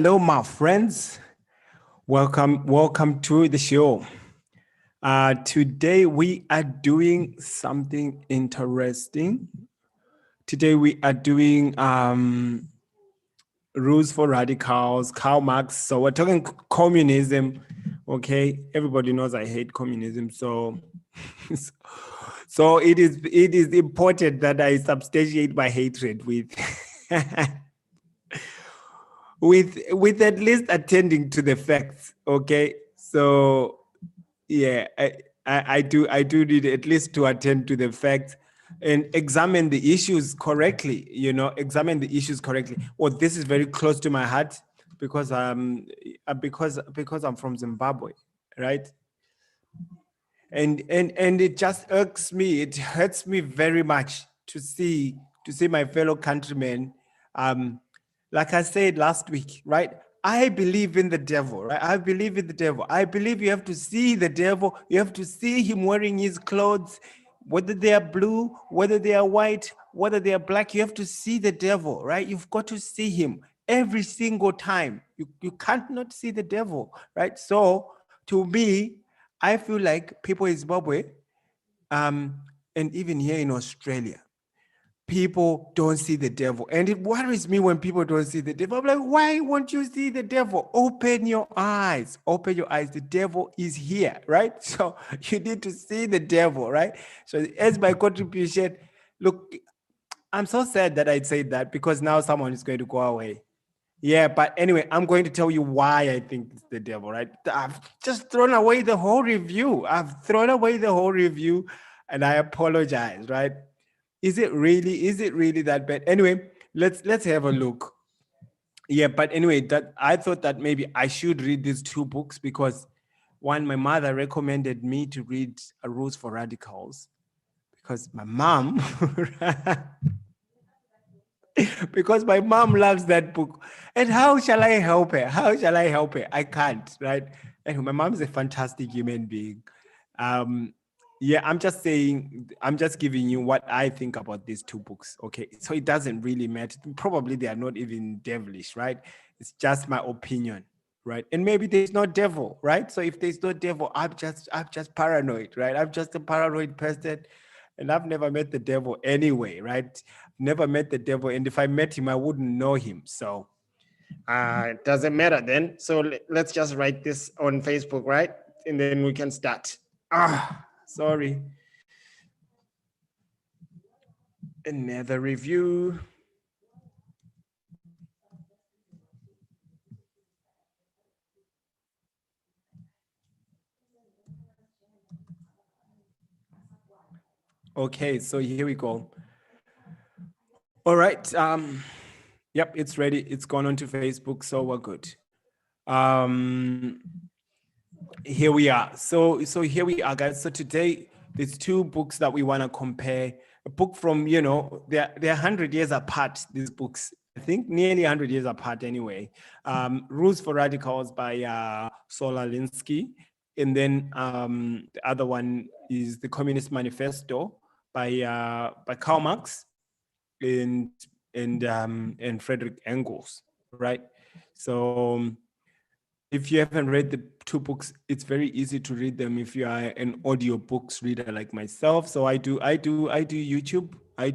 Hello, my friends. Welcome to the show. Today we are doing something interesting. Today we are doing rules for radicals, Karl Marx. So we're talking communism. Okay, everybody knows I hate communism. So, so it is important that I substantiate my hatred with. with at least attending to the facts. Okay, so yeah, I do need at least to attend to the facts and examine the issues correctly. Examine the issues correctly. Well, this is very close to my heart because because I'm from Zimbabwe, right? And it just irks me. It hurts me very much to see my fellow countrymen. Like I said last week, right? I believe in the devil, right? I believe in the devil. I believe you have to see the devil. You have to see him wearing his clothes, whether they are blue, whether they are white, whether they are black. You have to see the devil, right? You've got to see him every single time. You can't not see the devil, right? So to me, I feel like people in Zimbabwe, and even here in Australia, people don't see the devil. And it worries me when people don't see the devil. I'm like, why won't you see the devil? Open your eyes. Open your eyes. The devil is here, right? So you need to see the devil, right? So as my contribution, look, I'm so sad that I'd say that because now someone is going to go away. Yeah, but anyway, I'm going to tell you why I think it's the devil, right? I've just thrown away the whole review. I've thrown away the whole review and I apologize, right? Is it really that bad? Anyway, let's have a look. Yeah, but anyway, that I thought that maybe I should read these two books because one, my mother recommended me to read Rules for Radicals because my mom because my mom loves that book. And how shall I help her? How shall I help her? I can't, right? And my mom's a fantastic human being. Um, yeah, I'm just saying, I'm just giving you what I think about these two books. Okay. So it doesn't really matter. Probably they are not even devilish, right? It's just my opinion, right? And maybe there's no devil, right? So if there's no devil, I'm just paranoid, right? I'm just a paranoid person. And I've never met the devil anyway, right? Never met the devil. And if I met him, I wouldn't know him. So it doesn't matter then. So let's just write this on Facebook, right? And then we can start. Sorry. Another review. Okay, so here we go. All right. Yep, it's ready. It's gone onto Facebook, so we're good. Um, Here we are. So here we are, guys. So today there's two books that we want to compare. A book from, they're 100 years apart, these books. I think nearly 100 years apart anyway. Rules for Radicals by Sola Linsky. And then the other one is The Communist Manifesto by Karl Marx and Frederick Engels, right? So if you haven't read the two books, it's very easy to read them if you are an audiobooks reader like myself. So I do YouTube, I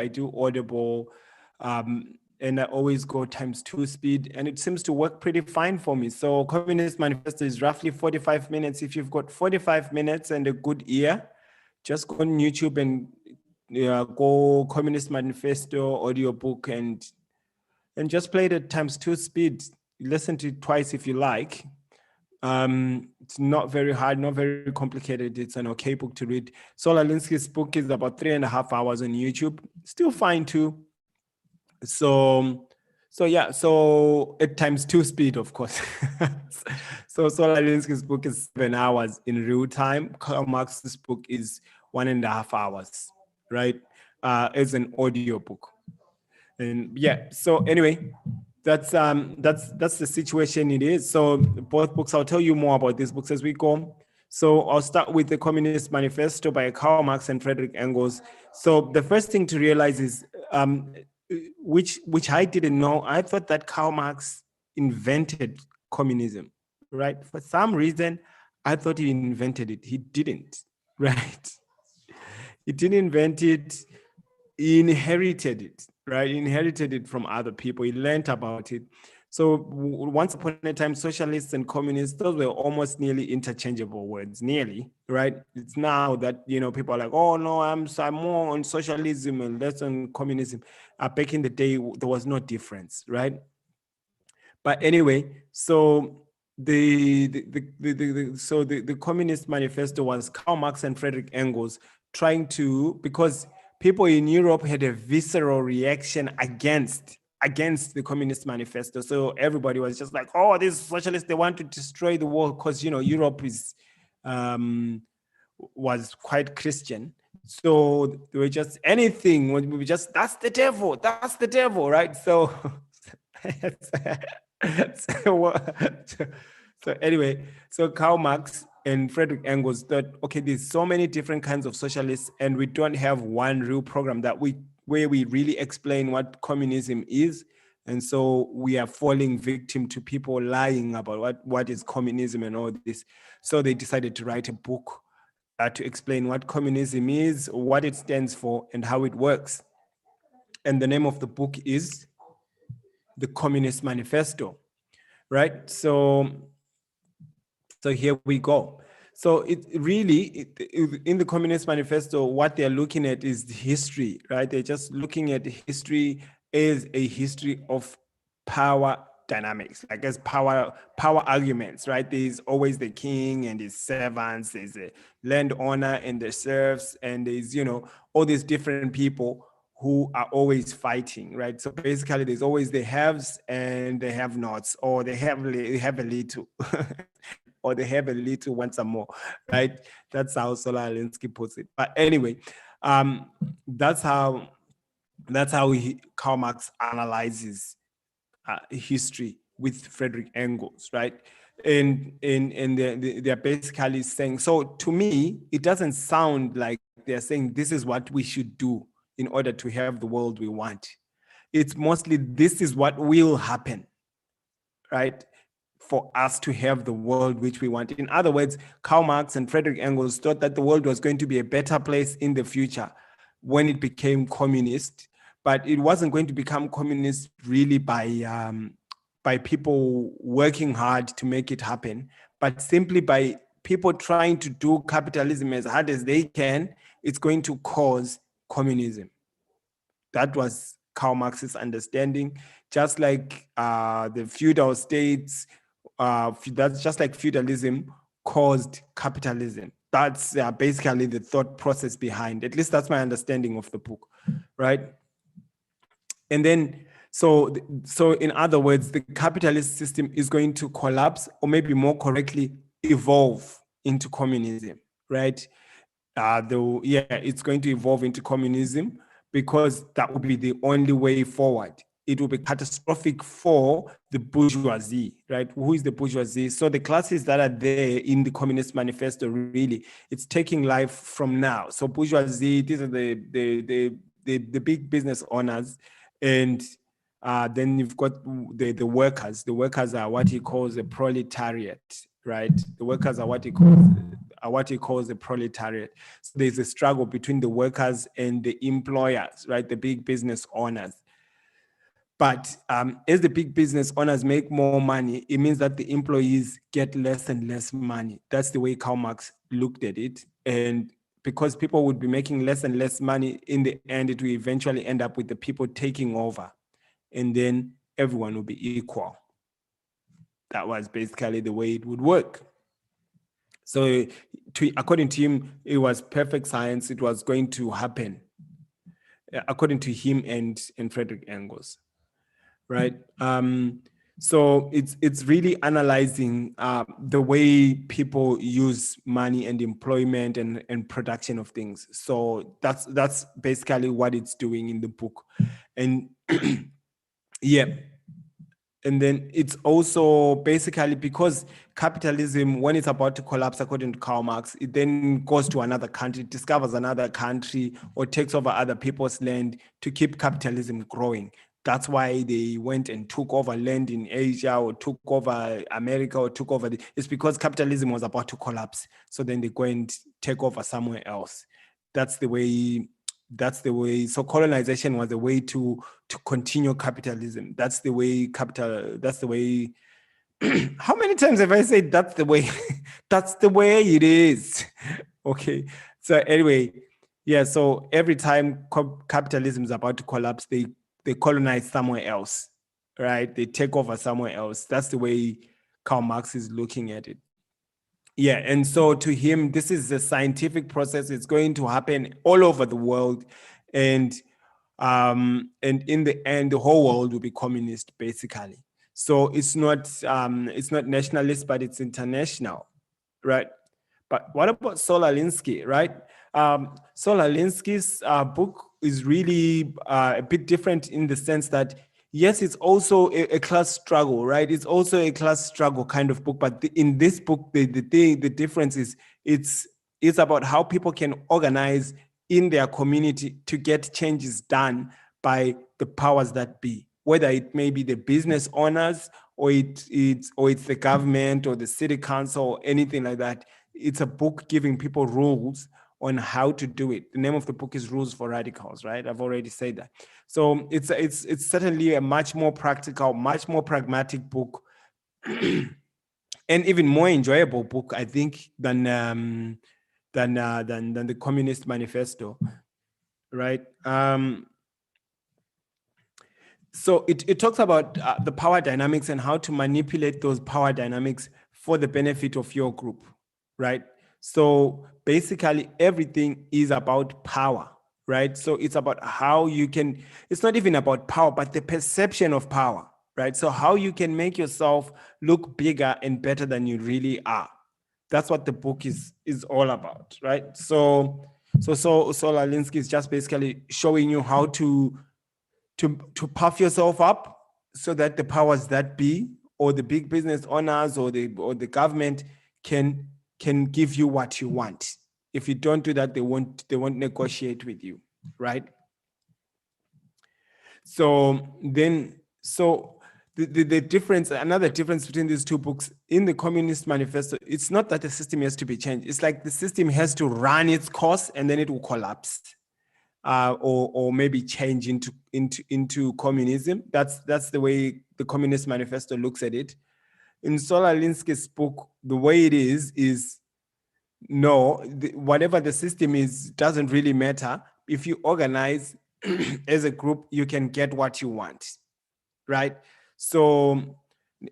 do Audible, and I always go ×2 speed, and it seems to work pretty fine for me. So Communist Manifesto is roughly 45 minutes. If you've got 45 minutes and a good ear, just go on YouTube and go Communist Manifesto audiobook and just play it at ×2 speed. Listen to it twice if you like. It's not very hard, not very complicated. It's an okay book to read. Sola Linsky's book is about 3.5 hours on YouTube. Still fine too. So yeah, so at ×2 speed, of course. So Sola Linsky's book is 7 hours in real time. Karl Marx's book is 1.5 hours, right? It's an audio book. And yeah, so anyway, that's the situation it is. So both books, I'll tell you more about these books as we go. So I'll start with The Communist Manifesto by Karl Marx and Frederick Engels. So the first thing to realize is, which I didn't know, I thought that Karl Marx invented communism, right? For some reason, I thought he invented it. He didn't, right? He didn't invent it. He inherited it, right? He inherited it from other people. He learned about it. So once upon a time, socialists and communists, those were almost nearly interchangeable words, nearly, right? It's now that, people are like, oh no, I'm more on socialism and less on communism. Back in the day, there was no difference, right? But anyway, so the Communist Manifesto was Karl Marx and Friedrich Engels trying to, because people in Europe had a visceral reaction against the Communist Manifesto. So everybody was just like, oh, these socialists, they want to destroy the world because, Europe is was quite Christian. So they were just anything, we just, that's the devil, right? So so anyway, so Karl Marx and Friedrich Engels thought, okay, there's so many different kinds of socialists, and we don't have one real program where we really explain what communism is. And so we are falling victim to people lying about what is communism and all this. So they decided to write a book to explain what communism is, what it stands for, and how it works. And the name of the book is The Communist Manifesto, right? So here we go. So it really, in the Communist Manifesto, what they're looking at is the history, right? They're just looking at history as a history of power dynamics, like as power arguments, right? There's always the king and his servants, there's a landowner and the serfs, and there's, all these different people who are always fighting, right? So basically, there's always the haves and the have-nots, or they have a little, or they have a little, want some more, right? That's how Solar Alinsky puts it. But anyway, that's how Karl Marx analyzes history with Friedrich Engels, right? And they're basically saying, so to me, it doesn't sound like they're saying this is what we should do in order to have the world we want. It's mostly this is what will happen, right? For us to have the world which we want. In other words, Karl Marx and Friedrich Engels thought that the world was going to be a better place in the future when it became communist, but it wasn't going to become communist really by people working hard to make it happen, but simply by people trying to do capitalism as hard as they can. It's going to cause communism. That was Karl Marx's understanding. Just like the feudal states, that's just like feudalism caused capitalism. That's basically the thought process behind. At least that's my understanding of the book, right? And then, so in other words, the capitalist system is going to collapse, or maybe more correctly, evolve into communism, right? It's going to evolve into communism because that will be the only way forward. It will be catastrophic for the bourgeoisie, right? Who is the bourgeoisie? So the classes that are there in the Communist Manifesto, really, it's taking life from now. So bourgeoisie, these are the big business owners, and then you've got the workers. The workers are what he calls the proletariat, right? The workers are what he calls the proletariat. So there's a struggle between the workers and the employers, right? The big business owners. But as the big business owners make more money, it means that the employees get less and less money. That's the way Karl Marx looked at it. And because people would be making less and less money, in the end, it will eventually end up with the people taking over. And then everyone will be equal. That was basically the way it would work. So according to him, it was perfect science. It was going to happen, according to him and Friedrich Engels, right? So it's really analyzing the way people use money and employment and production of things. So that's basically what it's doing in the book. And yeah. And then it's also basically because capitalism, when it's about to collapse, according to Karl Marx, it then goes to another country, discovers another country, or takes over other people's land to keep capitalism growing. That's why they went and took over land in Asia or took over America or took over. It's because capitalism was about to collapse. So then they go and take over somewhere else. That's the way. That's the way. So colonization was a way to continue capitalism. That's the way capital. That's the way. How many times have I said that's the way? That's the way it is. Okay. So anyway, yeah. So every time capitalism is about to collapse, they colonize somewhere else, right? They take over somewhere else. That's the way Karl Marx is looking at it. Yeah, and so to him, this is a scientific process. It's going to happen all over the world, and and in the end, the whole world will be communist, basically. So it's not nationalist, but it's international, right? But what about Saul Alinsky, right? Saul Alinsky's book is really a bit different in the sense that, yes, it's also a class struggle, right? It's also a class struggle kind of book. But in this book, the difference is it's about how people can organize in their community to get changes done by the powers that be, whether it may be the business owners or it's the government or the city council or anything like that. It's a book giving people rules on how to do it. The name of the book is Rules for Radicals, right? I've already said that. So it's certainly a much more practical, much more pragmatic book, and even more enjoyable book, I think, than the Communist Manifesto, right? So it talks about the power dynamics and how to manipulate those power dynamics for the benefit of your group, right? So basically everything is about power, right? So it's about how you can, it's not even about power, but the perception of power, right? So how you can make yourself look bigger and better than you really are. That's what the book is all about, right? So Saul Alinsky is just basically showing you how to puff yourself up so that the powers that be or the big business owners or the government can give you what you want. If you don't do that, they won't negotiate with you, right? So the difference, another difference between these two books, in the Communist Manifesto, it's not that the system has to be changed. It's like the system has to run its course and then it will collapse. Or maybe change into communism. That's the way the Communist Manifesto looks at it. In Saul Alinsky's book, the way it is no, whatever the system is doesn't really matter. If you organize as a group, you can get what you want, right? So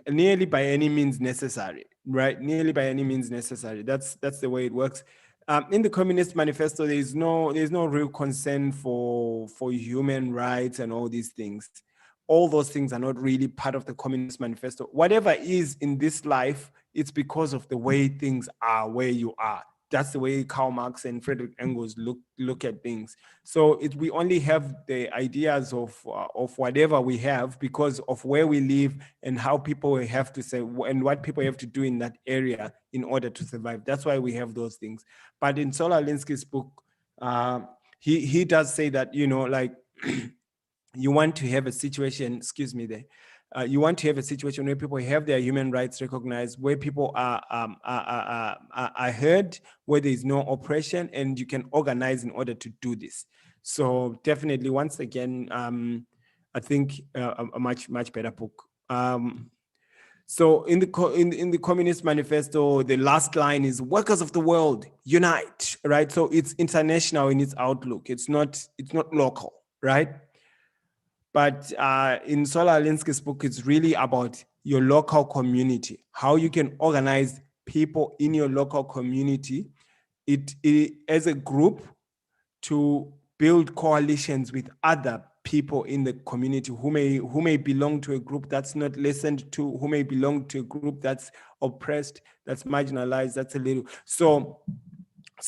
nearly by any means necessary, right? Nearly by any means necessary. That's the way it works. In the Communist Manifesto, there's no real concern for human rights and all these things. All those things are not really part of the Communist Manifesto. Whatever is in this life, it's because of the way things are where you are. That's the way Karl Marx and Friedrich Engels look at things. So we only have the ideas of whatever we have because of where we live and how people have to say and what people have to do in that area in order to survive. That's why we have those things. But in Saul Alinsky's book, he does say that, like you want to have a situation, excuse me there, you want to have a situation where people have their human rights recognized, where people are heard, where there is no oppression, and you can organize in order to do this. So definitely, once again, I think a much better book. So in the Communist Manifesto, the last line is "Workers of the world, unite!" Right? So it's international in its outlook. It's not local, right? But in Saul Alinsky's book, it's really about your local community, how you can organize people in your local community, it as a group to build coalitions with other people in the community who may belong to a group that's not listened to, who may belong to a group that's oppressed, that's marginalized, that's a little. So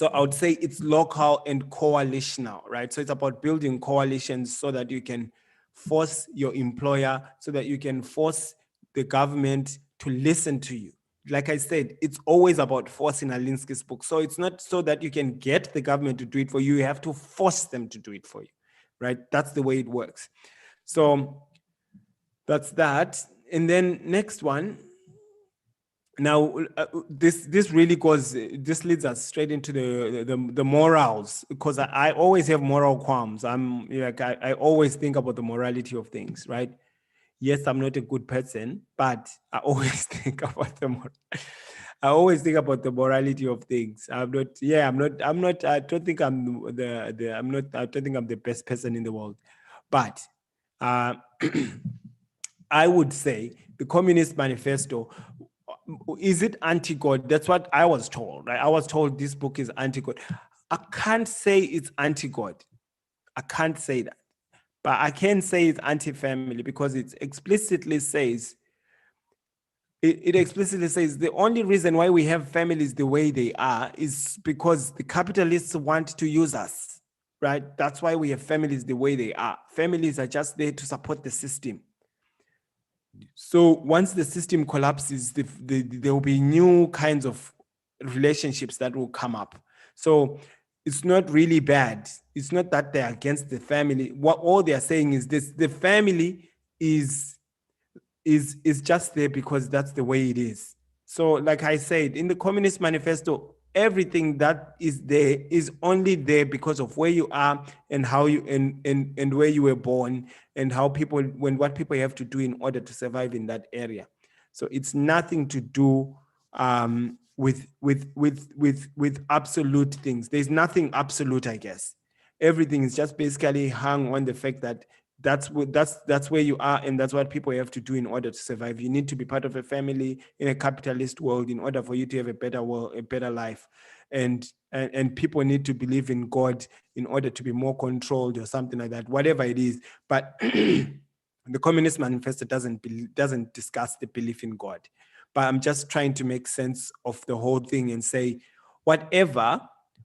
I would say it's local and coalitional, right? So it's about building coalitions so that you can force your employer, so that you can force the government to listen to you. Like I said, it's always about forcing Alinsky's book. So it's not so that you can get the government to do it for you. You have to force them to do it for you, right? That's the way it works. So That's that. And then next one. Now, this really goes. This leads us straight into the morals, because I always have moral qualms. I'm like I always think about the morality of things, right? Yes, I'm not a good person, but I always think about I always think about the morality of things. I'm not. Yeah, I'm not. I'm not. I don't think I'm the. I'm not. I don't think I'm the best person in the world, but. Uh, I would say the Communist Manifesto, is it anti-God? That's what I was told. Right? I was told this book is anti-God. I can't say it's anti-God. I can't say that. But I can say it's anti-family because it explicitly says the only reason why we have families the way they are is because the capitalists want to use us, right? That's why we have families the way they are. Families are just there to support the system. So once the system collapses, there will be new kinds of relationships that will come up. So it's not really bad. It's not that they're against the family. What all they are saying is this: the family is is just there because that's the way it is. So, like I said, in the Communist Manifesto, everything that is there is only there because of where you are and how you and where you were born and how people what people have to do in order to survive in that area. So it's nothing to do with absolute things. There's nothing absolute, I guess. Everything is just basically hung on the fact that that's where you are, and that's what people have to do in order to survive. You need to be part of a family in a capitalist world in order for you to have a better world, a better life. And people need to believe in God in order to be more controlled or something like that, whatever it is. But the Communist Manifesto doesn't discuss the belief in God. But I'm just trying to make sense of the whole thing and say, whatever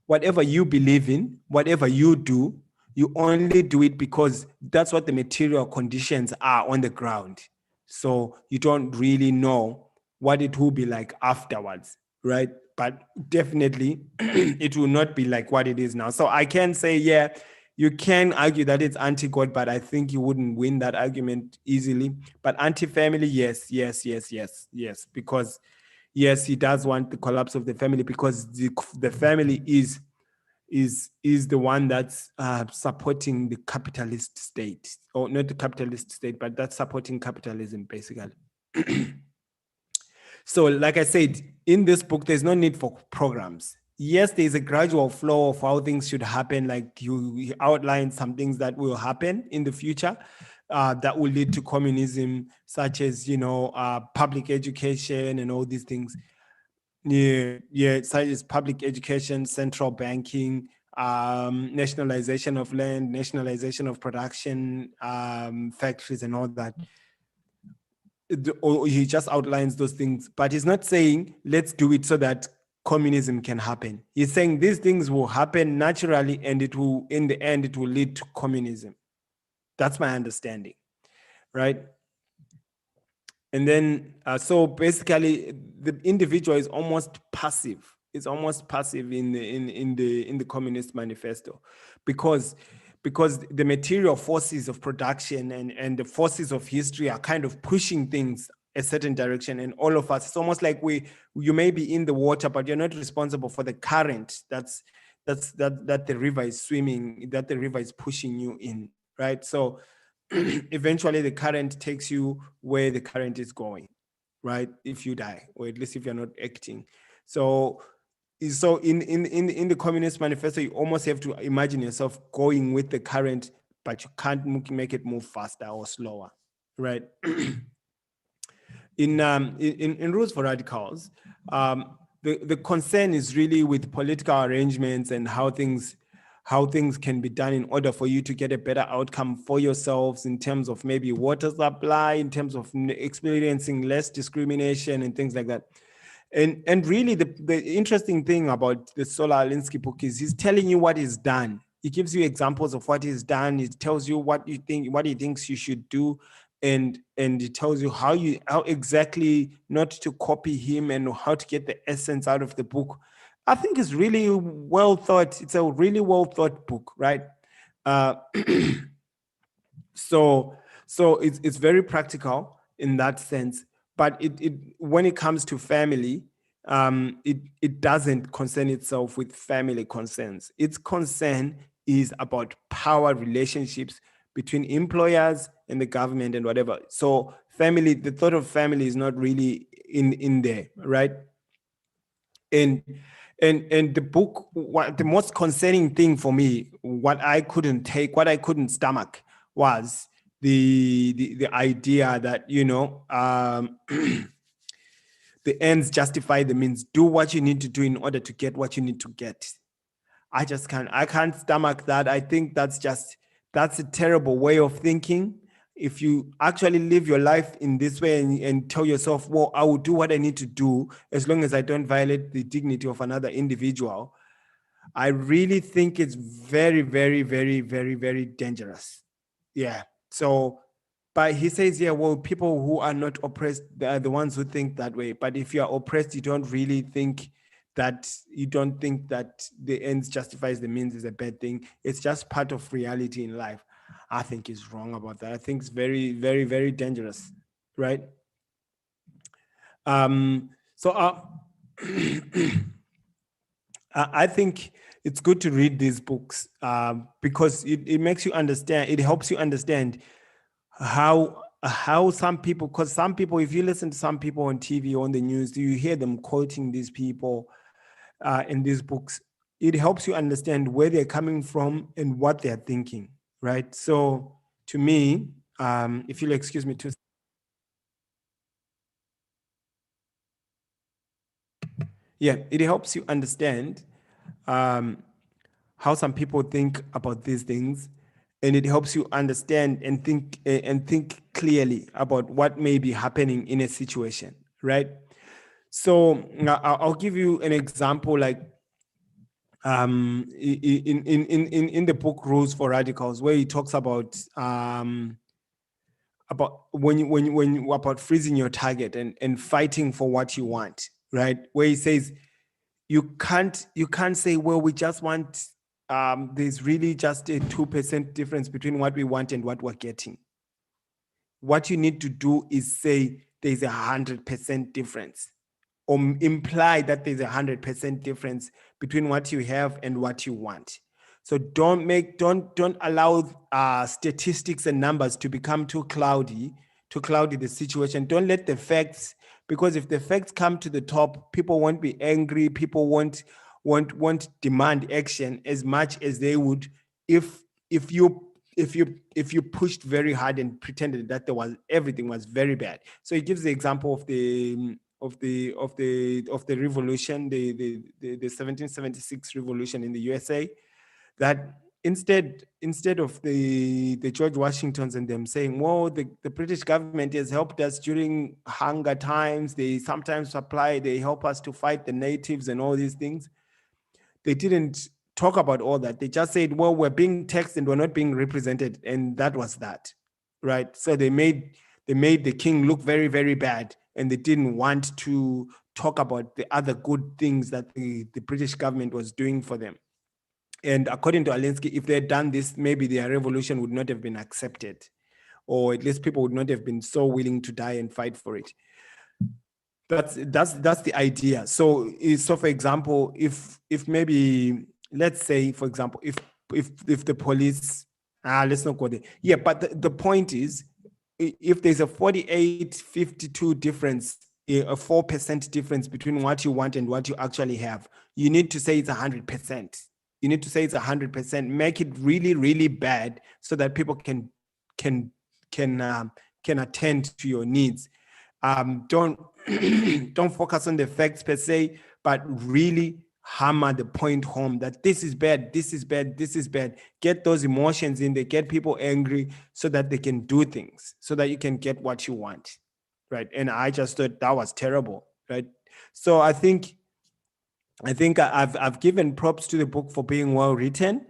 whatever you believe in, whatever you do, you only do it because that's what the material conditions are on the ground. So you don't really know what it will be like afterwards, right? But definitely it will not be like what it is now. So I can say, yeah, you can argue that it's anti-God, but I think you wouldn't win that argument easily. But anti-family, yes, yes, yes, yes, yes, because yes, he does want the collapse of the family because the family is the one that's supporting the capitalist state, or not the capitalist state, but that's supporting capitalism basically. So, like I said, in this book, there's no need for programs. Yes, there's a gradual flow of how things should happen. Like you outline some things that will happen in the future that will lead to communism, such as, public education and all these things. Yeah, such as public education, central banking, nationalization of land, nationalization of production, factories, and all that. Or he just outlines those things, but he's not saying let's do it so that communism can happen. He's saying these things will happen naturally, and it will, in the end, it will lead to communism. That's my understanding, right? And then so basically the individual is almost passive. It's almost passive in the Communist Manifesto, because the material forces of production and the forces of history are kind of pushing things a certain direction, and all of us, it's almost like you may be in the water, but you're not responsible for the current that the river is swimming, that the river is pushing you in, right? So eventually the current takes you where the current is going, right? If you die, or at least if you're not acting. So in the Communist Manifesto, you almost have to imagine yourself going with the current, but you can't make it move faster or slower, right? In Rules for Radicals, the concern is really with political arrangements and how things can be done in order for you to get a better outcome for yourselves, in terms of maybe water supply, in terms of experiencing less discrimination and things like that. And really the interesting thing about the Sola Alinsky book is he's telling you what is done. He gives you examples of what is done. It tells you what he thinks you should do, and it tells you how exactly not to copy him and how to get the essence out of the book. I think it's really well thought. It's a really well thought book, right? Uh, so So it's very practical in that sense. But it when it comes to family, it doesn't concern itself with family concerns. Its concern is about power relationships between employers and the government and whatever. So family, the thought of family is not really in there, right? And and the book, what the most concerning thing for me, what I couldn't take, what I couldn't stomach, was the idea that, the ends justify the means. Do what you need to do in order to get what you need to get. I can't stomach that. I think that's a terrible way of thinking. If you actually live your life in this way, and tell yourself, well, I will do what I need to do as long as I don't violate the dignity of another individual, I really think it's very, very, very, very, very dangerous. Yeah. So, but he says, yeah, well, people who are not oppressed, they are the ones who think that way. But if you are oppressed, you don't think that the ends justifies the means is a bad thing. It's just part of reality in life. I think he's wrong about that. I think it's very, very, very dangerous, right? So I think it's good to read these books, because it makes you understand. It helps you understand how some people, because some people, if you listen to some people on TV or on the news, you hear them quoting these people in these books. It helps you understand where they're coming from and what they're thinking, right? So to me, if you'll excuse me, yeah, it helps you understand um, how some people think about these things, and it helps you understand and think clearly about what may be happening in a situation, right? So I'll give you an example, like in the book Rules for Radicals, where he talks about about freezing your target and fighting for what you want, right? Where he says you can't say, well, we just want, there's really just a 2% difference between what we want and what we're getting. What you need to do is say there's 100% difference, or imply that there's 100% difference between what you have and what you want. So don't allow statistics and numbers to become too cloudy the situation. Don't let the facts, because if the facts come to the top, people won't be angry. People won't demand action as much as they would if if you if you pushed very hard and pretended that there was everything was very bad. So he gives the example of the revolution, the 1776 revolution in the USA, that instead of the George Washingtons and them saying, well, the British government has helped us during hunger times, they sometimes they help us to fight the natives and all these things. They didn't talk about all that. They just said, well, we're being taxed and we're not being represented. And that was that, right? So they made the king look very, very bad. And they didn't want to talk about the other good things that the British government was doing for them. And according to Alinsky, if they had done this, maybe their revolution would not have been accepted, or at least people would not have been so willing to die and fight for it. That's the idea. So for example, if maybe, let's say, for example, if the police, let's not go there. Yeah, but the point is, if there's a 48-52 difference, a 4% difference between what you want and what you actually have, you need to say it's 100%. You need to say it's 100%. Make it really, really bad so that people can can attend to your needs. Don't don't focus on the facts per se, but really hammer the point home that this is bad, this is bad, this is bad. Get those emotions in there, get people angry so that they can do things, so that you can get what you want, right? And I just thought that was terrible, right? So I think I've given props to the book for being well written,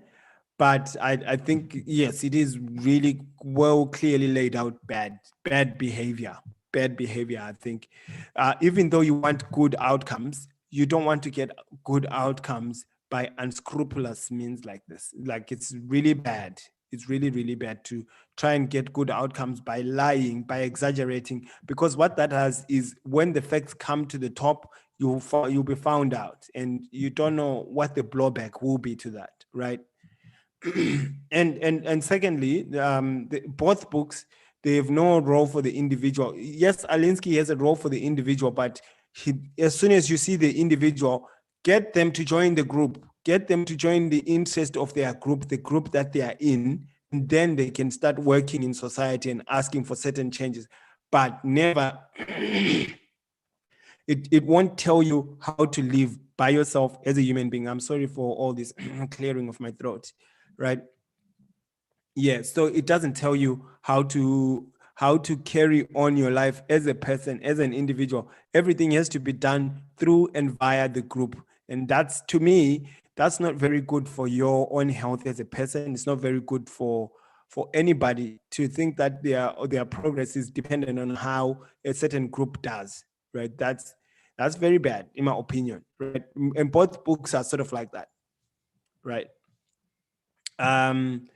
but I think, yes, it is really well clearly laid out bad behavior. I think, even though you want good outcomes, you don't want to get good outcomes by unscrupulous means like this. Like, it's really bad. It's really, really bad to try and get good outcomes by lying, by exaggerating, because what that has is when the facts come to the top, you'll be found out, and you don't know what the blowback will be to that, right? And secondly, both books, they have no role for the individual. Yes, Alinsky has a role for the individual, but as soon as you see the individual, get them to join the group, get them to join the interest of their group, the group that they are in, and then they can start working in society and asking for certain changes. But never, it won't tell you how to live by yourself as a human being. I'm sorry for all this clearing of my throat, right? Yeah, so it doesn't tell you how to carry on your life as a person, as an individual. Everything has to be done through and via the group, and that's, to me, that's not very good for your own health as a person. It's not very good for anybody to think that their progress is dependent on how a certain group does, right? That's very bad in my opinion, right? And both books are sort of like that, right? um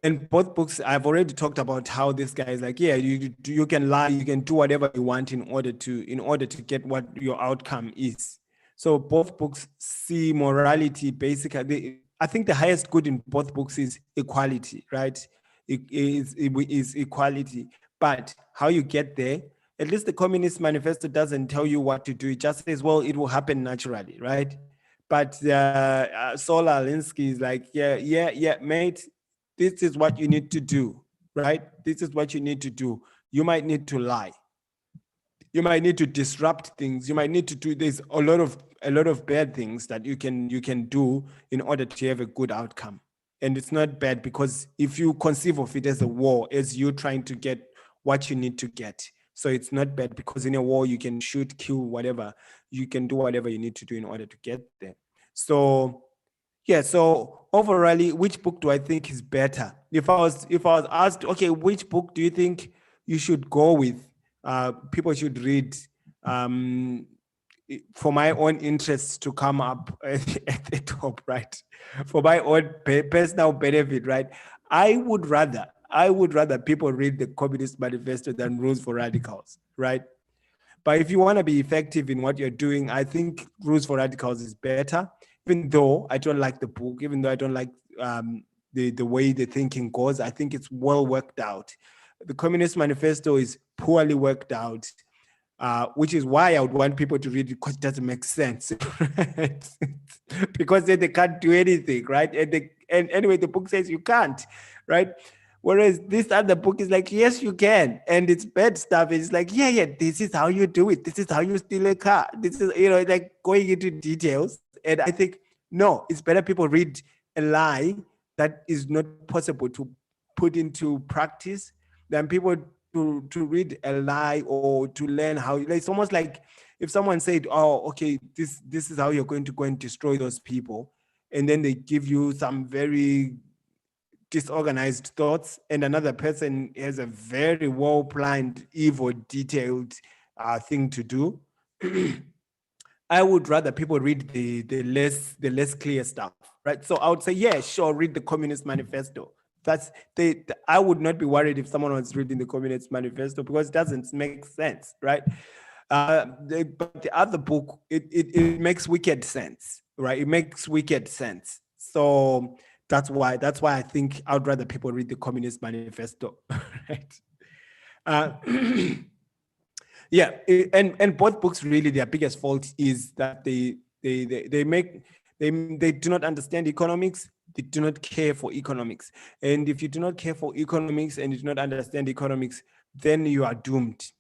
in both books, I've already talked about how this guy is like, yeah, you can lie, you can do whatever you want in order to get what your outcome is. So both books see morality basically. I think the highest good in both books is equality, right? It is equality, but how you get there. At least the Communist Manifesto doesn't tell you what to do. It just says, well, it will happen naturally, right? But Saul Alinsky is like, yeah, mate, this is what you need to do, right? This is what you need to do. You might need to lie. You might need to disrupt things. You might need to do. There's a lot of bad things that you can do in order to have a good outcome. And it's not bad because if you conceive of it as a war, as you trying to get what you need to get. So it's not bad because in a war you can shoot, kill, whatever. You can do whatever you need to do in order to get there. So yeah, so overall, which book do I think is better? If I was asked, okay, which book do you think you should go with? People should read, um, for my own interests to come up at the top, right? For my own personal benefit, right? I would rather people read the Communist Manifesto than Rules for Radicals, right? But if you want to be effective in what you're doing, I think Rules for Radicals is better. Even though I don't like the book, even though I don't like the way the thinking goes, I think it's well worked out. The Communist Manifesto is poorly worked out, which is why I would want people to read it because it doesn't make sense. Right? Because then they can't do anything, right? And anyway, the book says you can't, right? Whereas this other book is like, yes, you can. And it's bad stuff. It's like, yeah, this is how you do it. This is how you steal a car. This is, like going into details. And I think, no, it's better people read a lie that is not possible to put into practice than people to read a lie or to learn how. It's almost like if someone said, oh, okay, this is how you're going to go and destroy those people. And then they give you some very disorganized thoughts, and another person has a very well planned, evil, detailed thing to do. I would rather people read the less clear stuff, right? So I would say, yeah, sure, read the Communist Manifesto. I would not be worried if someone was reading the Communist Manifesto because it doesn't make sense, right? But the other book, it makes wicked sense, right? It makes wicked sense. So that's why I think I'd rather people read the Communist Manifesto, right? Uh, yeah, and both books really their biggest fault is that they do not understand economics. They do not care for economics, and if you do not care for economics and you do not understand economics, then you are doomed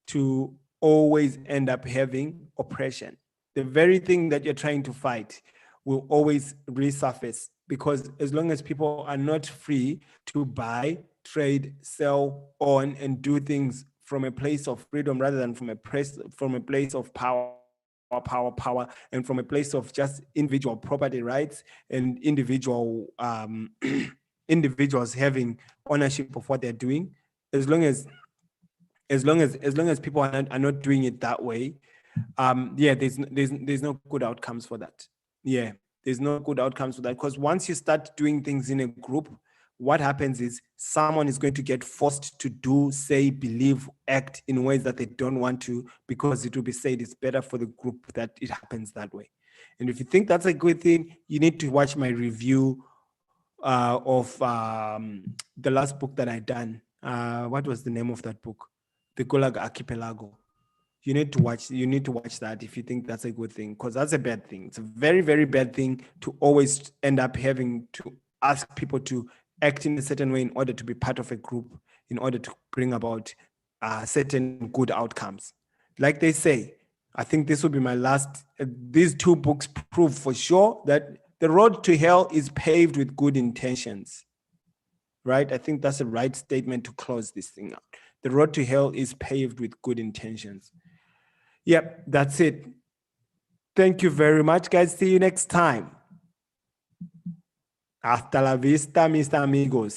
to always end up having oppression. The very thing that you're trying to fight will always resurface because as long as people are not free to buy, trade, sell, own, and do things from a place of freedom rather than from a place of power, and from a place of just individual property rights and individuals having ownership of what they're doing, as long as as long as people are not doing it that way, yeah, there's no good outcomes for that. Yeah, there's no good outcomes for that because once you start doing things in a group, what happens is someone is going to get forced to do, say, believe, act in ways that they don't want to, because it will be said it's better for the group that it happens that way. And if you think that's a good thing, you need to watch my review of the last book that I done. What was the name of that book? The Gulag Archipelago. You need to watch that if you think that's a good thing, because that's a bad thing. It's a very, very bad thing to always end up having to ask people to act in a certain way in order to be part of a group, in order to bring about certain good outcomes. Like they say, I think this will be my last. These two books prove for sure that the road to hell is paved with good intentions. Right? I think that's the right statement to close this thing out. The road to hell is paved with good intentions. Yep, that's it. Thank you very much, guys. See you next time. Hasta la vista, mis amigos.